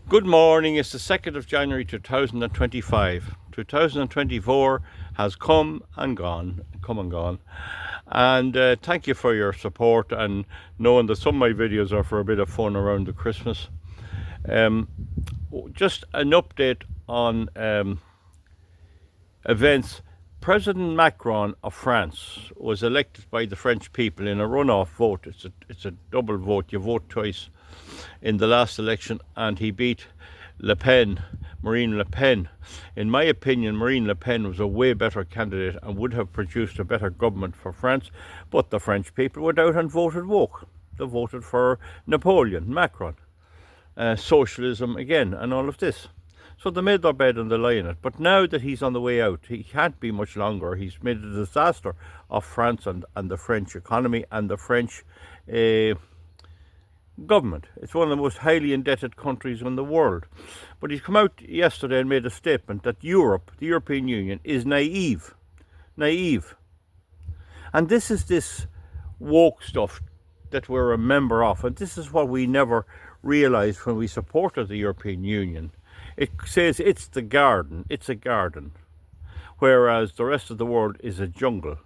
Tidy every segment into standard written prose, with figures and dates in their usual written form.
Good morning. It's the 2nd of January 2025. 2024 has come and gone. And thank you for your support and knowing that some of my videos are for a bit of fun around the Christmas. Just an update on events. President Macron of France was elected by the French people in a runoff vote. It's a double vote. You vote twice in the last election, and he beat Marine Le Pen. In my opinion, Marine Le Pen was a way better candidate and would have produced a better government for France, but the French people went out and voted woke. They voted for Napoleon, Macron, socialism again, and all of this. So they made their bed and they lie in it. But now that he's on the way out, he can't be much longer. He's made a disaster of France and the French economy and the French government. It's one of the most highly indebted countries in the world. But he's come out yesterday and made a statement that Europe, the European Union, is naive. And this is this woke stuff that we're a member of. And this is what we never realised when we supported the European Union. It says it's a garden, whereas the rest of the world is a jungle.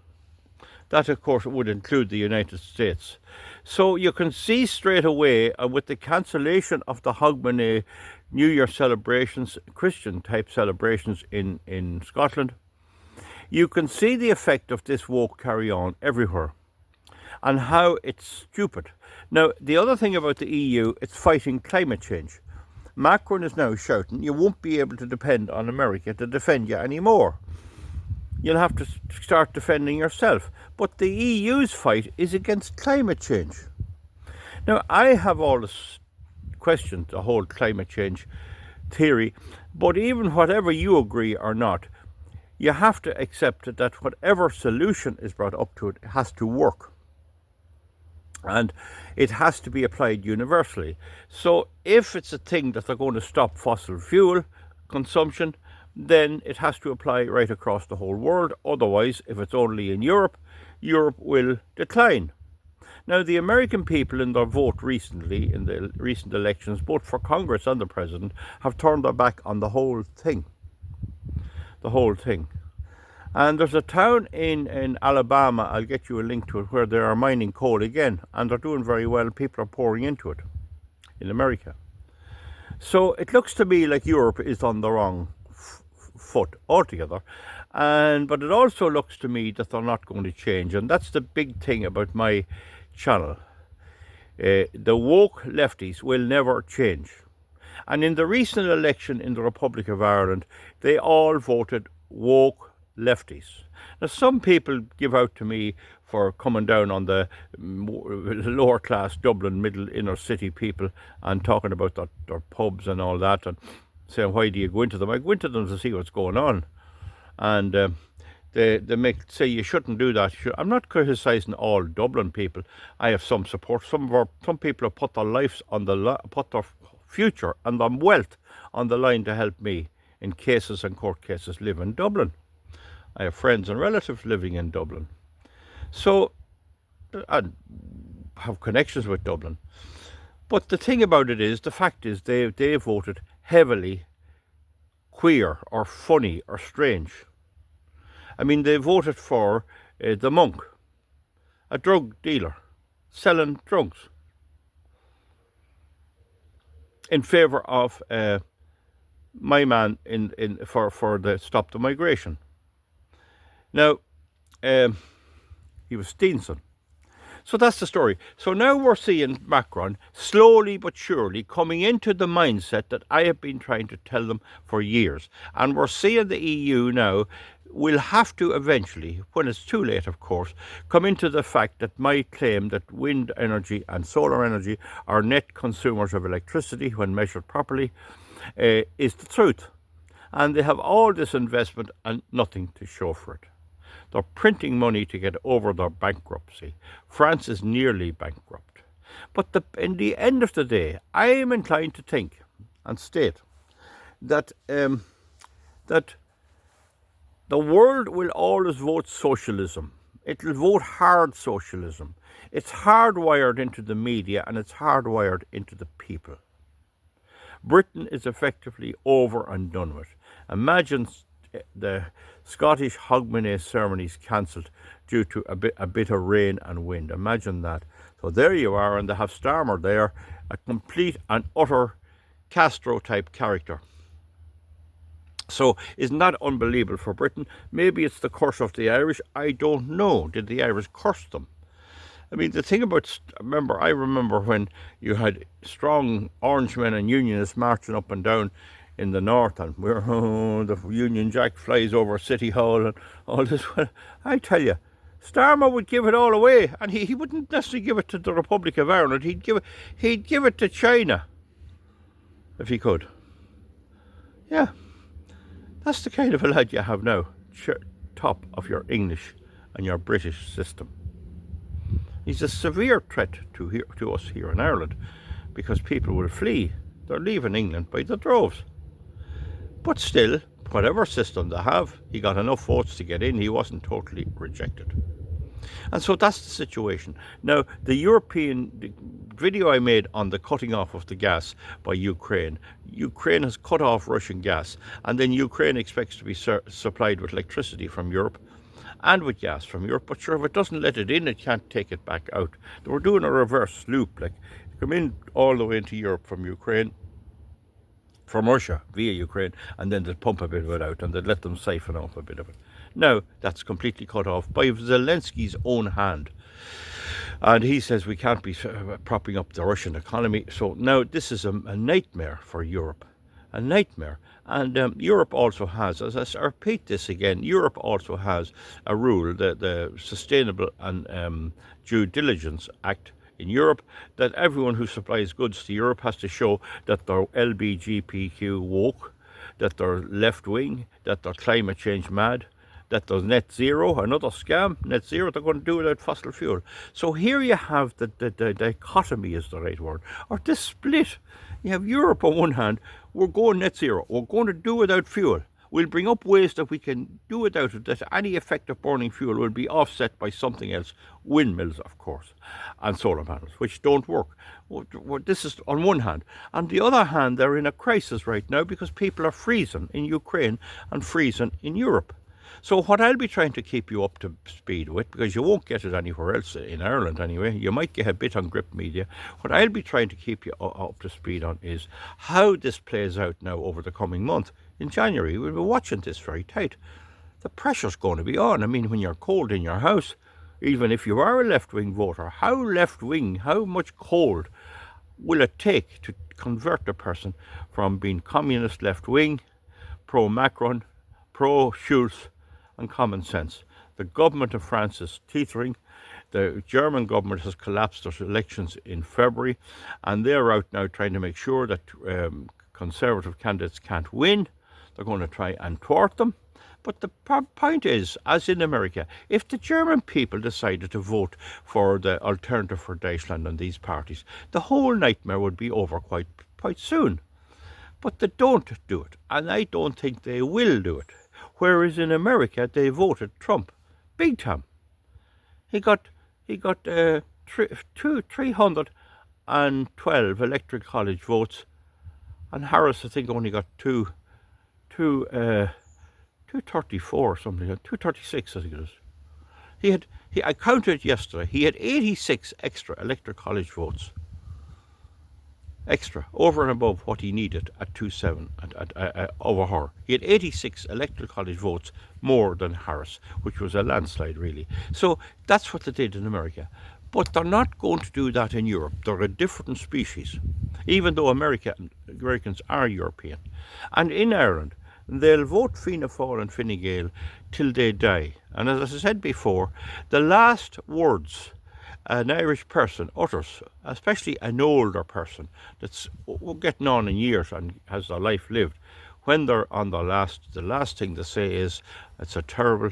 That, of course, would include the United States. So you can see straight away, with the cancellation of the Hogmanay New Year celebrations, Christian-type celebrations in Scotland, you can see the effect of this woke carry-on everywhere and how it's stupid. Now, the other thing about the EU, it's fighting climate change. Macron is now shouting, you won't be able to depend on America to defend you anymore. You'll have to start defending yourself. But the EU's fight is against climate change. Now, I have always questioned the whole climate change theory, but even whatever you agree or not, you have to accept that whatever solution is brought up to it has to work. And it has to be applied universally. So if it's a thing that they're going to stop fossil fuel consumption, then it has to apply right across the whole world. Otherwise, if it's only in Europe, Europe will decline. Now, the American people in their vote recently, in the recent elections, both for Congress and the President, have turned their back on the whole thing. And there's a town in Alabama, I'll get you a link to it, where they are mining coal again, and they're doing very well. People are pouring into it in America. So it looks to me like Europe is on the wrong foot altogether. But it also looks to me that they're not going to change. And that's the big thing about my channel. The woke lefties will never change. And in the recent election in the Republic of Ireland, they all voted woke lefties. Now, some people give out to me for coming down on the lower class Dublin middle inner city people and talking about their pubs and all that and saying, why do you go into them? I go into them to see what's going on. And they say you shouldn't do that. I'm not criticising all Dublin people. I have some support. Some people have put their lives on put their future and their wealth on the line to help me in cases and court cases live in Dublin. I have friends and relatives living in Dublin. So I have connections with Dublin. But the thing about it is, the fact is, they voted heavily queer or funny or strange. I mean, they voted for the monk, a drug dealer, selling drugs, in favour of my man for the Stop the Migration. Now, he was Steenson. So that's the story. So now we're seeing Macron slowly but surely coming into the mindset that I have been trying to tell them for years. And we're seeing the EU now will have to eventually, when it's too late of course, come into the fact that my claim that wind energy and solar energy are net consumers of electricity when measured properly is the truth. And they have all this investment and nothing to show for it. They're printing money to get over their bankruptcy. France is nearly bankrupt. But in the end of the day, I am inclined to think and state that that the world will always vote socialism. It will vote hard socialism. It's hardwired into the media and it's hardwired into the people. Britain is effectively over and done with. Imagine the Scottish Hogmanay ceremonies cancelled due to a bit of rain and wind. Imagine that. So there you are, and they have Starmer there, a complete and utter Castro-type character. So isn't that unbelievable for Britain? Maybe it's the curse of the Irish. I don't know. Did the Irish curse them? I mean, the thing about, I remember when you had strong Orangemen and Unionists marching up and down in the north, and the Union Jack flies over City Hall and all this. Well, I tell you, Starmer would give it all away, and he wouldn't necessarily give it to the Republic of Ireland. He'd give it to China if he could. Yeah, that's the kind of a lad you have now, top of your English and your British system. He's a severe threat to us here in Ireland, because people will flee. They're leaving England by the droves. But still, whatever system they have, he got enough votes to get in. He wasn't totally rejected. And so that's the situation. Now, the video I made on the cutting off of the gas by Ukraine has cut off Russian gas, and then Ukraine expects to be supplied with electricity from Europe and with gas from Europe. But sure, if it doesn't let it in, it can't take it back out. They were doing a reverse loop, like come in all the way into Europe from Ukraine, from Russia via Ukraine, and then they'd pump a bit of it out, and they'd let them siphon off a bit of it. Now that's completely cut off by Zelensky's own hand, and he says we can't be propping up the Russian economy. So now this is a nightmare for Europe, a nightmare. And Europe also has, as I repeat this again, Europe also has a rule, the Sustainable and Due Diligence Act in Europe, that everyone who supplies goods to Europe has to show that they're LGBTQ woke, that they're left-wing, that they're climate change mad, that there's net zero, another scam, net zero, they're going to do without fossil fuel. So here you have the dichotomy is the right word, or this split. You have Europe on one hand, we're going net zero, we're going to do without fuel. We'll bring up ways that we can do without it, that any effect of burning fuel will be offset by something else. Windmills, of course, and solar panels, which don't work. This is on one hand. On the other hand, they're in a crisis right now because people are freezing in Ukraine and freezing in Europe. So what I'll be trying to keep you up to speed with, because you won't get it anywhere else in Ireland anyway, you might get a bit on Grip Media, what I'll be trying to keep you up to speed on is how this plays out now over the coming month. In January, we'll be watching this very tight. The pressure's going to be on. I mean, when you're cold in your house, even if you are a left-wing voter, how left-wing, how much cold will it take to convert a person from being communist left-wing, pro-Macron, pro-Schulz, and common sense? The government of France is teetering. The German government has collapsed their elections in February, and they're out now trying to make sure that conservative candidates can't win. They're going to try and thwart them. But the point is, as in America, if the German people decided to vote for the alternative for Deutschland and these parties, the whole nightmare would be over quite soon. But they don't do it, and I don't think they will do it. Whereas in America, they voted Trump big time. He got 312 electoral college votes, and Harris, I think, only got 234 or something, 236, I think it is. I counted yesterday, he had 86 extra electoral college votes. Extra, over and above what he needed at 2-7 over her. He had 86 electoral college votes more than Harris, which was a landslide, really. So that's what they did in America. But they're not going to do that in Europe. They're a different species, even though Americans are European. And in Ireland, they'll vote Fianna Fáil and Fine Gael till they die. And as I said before, the last words an Irish person utters, especially an older person that's getting on in years and has their life lived, when they're on the last thing they say is, it's a terrible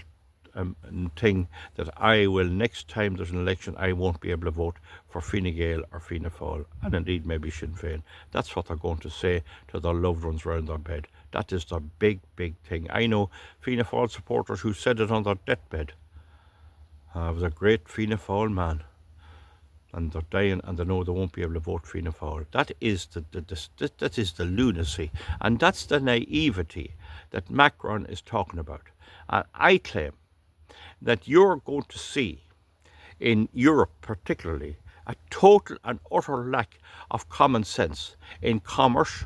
thing that I will, next time there's an election, I won't be able to vote for Fine Gael or Fianna Fáil, and indeed maybe Sinn Féin. That's what they're going to say to their loved ones round their bed. That is the big thing. I know Fianna Fáil supporters who said it on their deathbed. I was a great Fianna Fáil man. and they're dying, and they know they won't be able to vote Fianna Fáil. That is that is the lunacy, and that's the naivety that Macron is talking about. And I claim that you're going to see, in Europe particularly, a total and utter lack of common sense in commerce,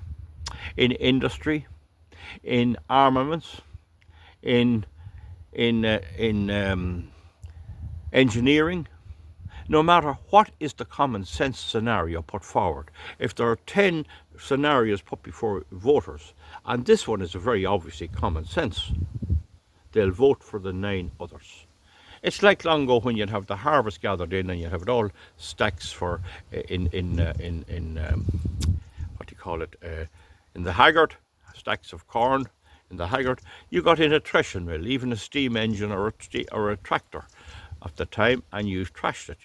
in industry, in armaments, in engineering. No matter what is the common sense scenario put forward, if there are 10 scenarios put before voters, and this one is a very obviously common sense, they'll vote for the 9 others. It's like long ago when you'd have the harvest gathered in, and you'd have it all stacks for in what do you call it, in the haggard, stacks of corn in the haggard. You got in a threshing mill, even a steam engine or a tractor at the time, and you trashed it.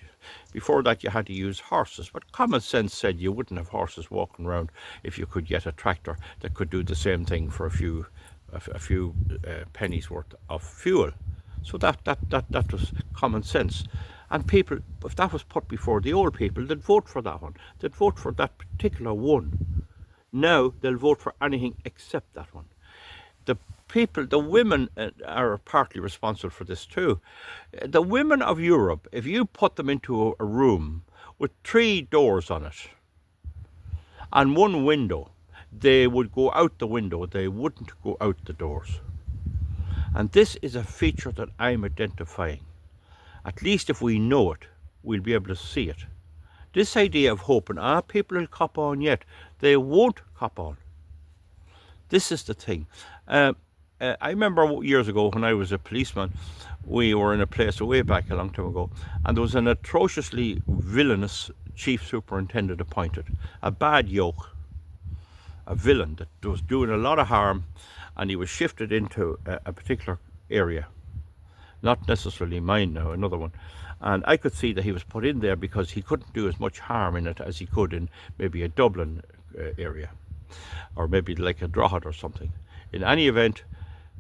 Before that you had to use horses, but common sense said you wouldn't have horses walking around if you could get a tractor that could do the same thing for a few pennies worth of fuel. So that was common sense. And people, if that was put before the old people, they'd vote for that one. They'd vote for that particular one. Now they'll vote for anything except that one. The people, the women are partly responsible for this too. The women of Europe, if you put them into a room with 3 doors on it and 1 window, they would go out the window, they wouldn't go out the doors. And this is a feature that I'm identifying. At least if we know it, we'll be able to see it. This idea of hoping, people will cop on yet, they won't cop on. This is the thing. I remember years ago when I was a policeman, we were in a place way back a long time ago, and there was an atrociously villainous chief superintendent appointed, a bad yoke, a villain that was doing a lot of harm, and he was shifted into a particular area, not necessarily mine now, another one. And I could see that he was put in there because he couldn't do as much harm in it as he could in maybe a Dublin area, or maybe like a Drogheda or something. In any event,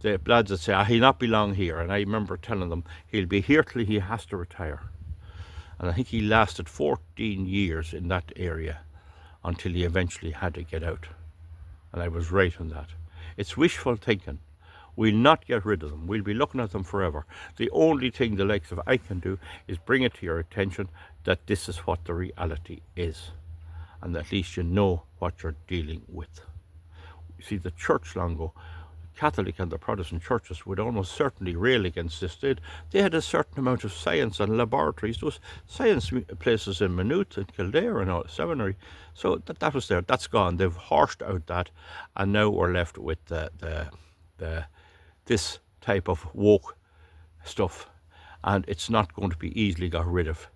the lads would say, he'll not be long here. And I remember telling them, he'll be here till he has to retire. And I think he lasted 14 years in that area until he eventually had to get out. And I was right on that. It's wishful thinking. We'll not get rid of them. We'll be looking at them forever. The only thing the likes of I can do is bring it to your attention that this is what the reality is. And at least you know what you're dealing with. You see, the church long ago, Catholic and the Protestant churches would almost certainly rail against this. They had a certain amount of science and laboratories. Those science places in Maynooth and Kildare and all, seminary. So that was there. That's gone. They've horsed out that, and now we're left with this type of woke stuff, and it's not going to be easily got rid of.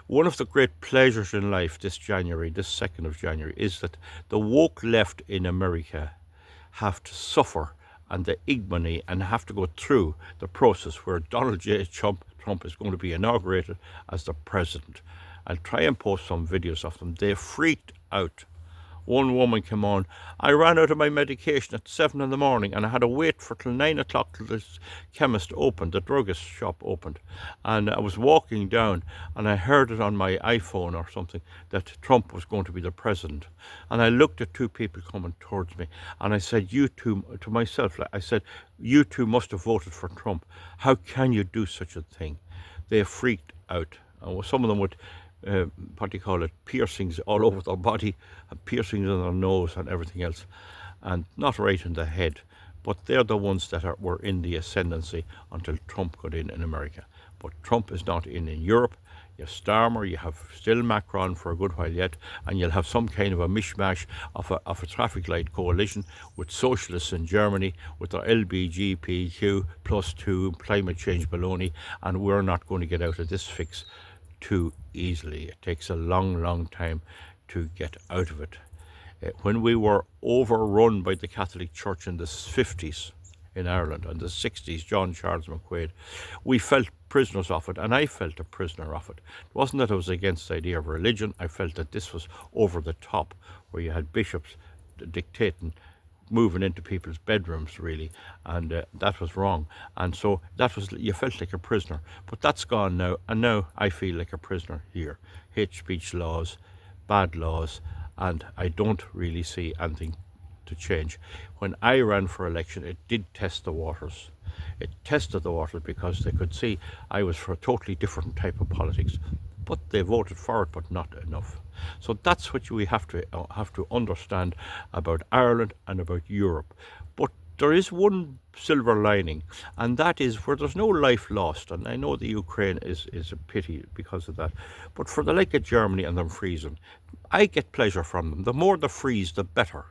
One of the great pleasures in life this January, this 2nd of January, is that the woke left in America have to suffer and the ignominy and have to go through the process where Donald J. Trump is going to be inaugurated as the president. I'll try and post some videos of them. They freaked out. One woman came on, I ran out of my medication at 7 in the morning and I had to wait for till 9 o'clock till the chemist opened, the druggist shop opened. And I was walking down and I heard it on my iPhone or something that Trump was going to be the president. And I looked at 2 people coming towards me and I said, you two, to myself, I said, you two must have voted for Trump. How can you do such a thing? They freaked out. And some of them would what do you call it, piercings all over their body, and piercings in their nose and everything else, and not right in the head, but they're the ones that were in the ascendancy until Trump got in America. But Trump is not in Europe. You have Starmer, you have still Macron for a good while yet, and you'll have some kind of a mishmash of a traffic light coalition with socialists in Germany with their LBGPQ +2 climate change baloney, and we're not going to get out of this fix too easily. It takes a long time to get out of it. When we were overrun by the Catholic Church in the 50s in Ireland, and the 60s, John Charles McQuaid, we felt prisoners of it, and I felt a prisoner of it. It wasn't that I was against the idea of religion. I felt that this was over the top, where you had bishops dictating moving into people's bedrooms, really, and that was wrong. And so that was, you felt like a prisoner. But that's gone now, and now I feel like a prisoner here. Hate speech laws, bad laws, and I don't really see anything to change. When I ran for election, it did test the waters. It tested the waters because they could see I was for a totally different type of politics. But they voted for it, but not enough. So that's what we have to understand about Ireland and about Europe. But there is one silver lining, and that is where there's no life lost. And I know the Ukraine is a pity because of that. But for the like of Germany and them freezing, I get pleasure from them. The more they freeze, the better.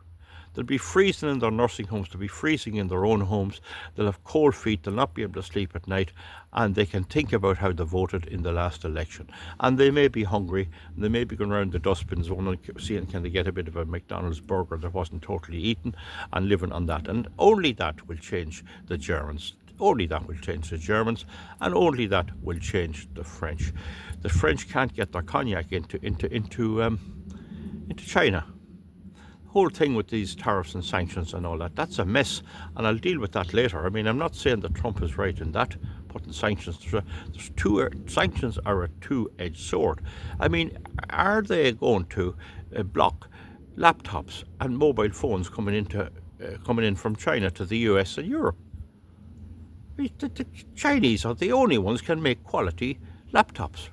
They'll be freezing in their nursing homes, they'll be freezing in their own homes, they'll have cold feet, they'll not be able to sleep at night, and they can think about how they voted in the last election. And they may be hungry, and they may be going around the dustbins seeing can they get a bit of a McDonald's burger that wasn't totally eaten, and living on that. And only that will change the Germans. Only that will change the Germans, and only that will change the French. The French can't get their cognac into China. Whole thing with these tariffs and sanctions and all that, that's a mess, and I'll deal with that later. I mean, I'm not saying that Trump is right in that, putting sanctions. Sanctions are a two-edged sword. I mean, are they going to block laptops and mobile phones coming in from China to the US and Europe? The Chinese are the only ones can make quality laptops.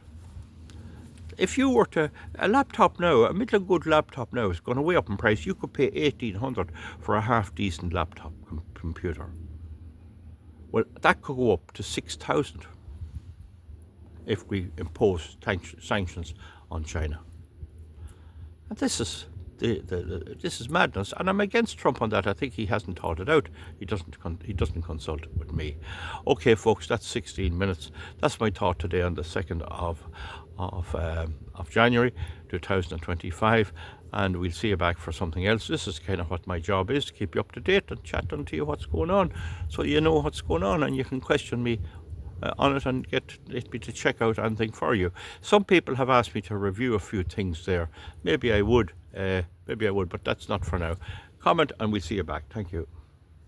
If you were to, a laptop now, a middle good laptop now is going way up in price. You could pay $1,800 for a half decent laptop computer. Well, that could go up to $6,000 if we impose sanctions on China. And this is this is madness, and I'm against Trump on that. I think he hasn't thought it out. He doesn't consult with me. Okay, folks, that's 16 minutes. That's my thought today on the 2nd of January 2025, and we'll see you back for something else. This is kind of what my job is, to keep you up to date and chat to you what's going on, so you know what's going on, and you can question me on it and get me to check out anything for you. Some people have asked me to review a few things there. Maybe I would, but that's not for now. Comment and we'll see you back. Thank you.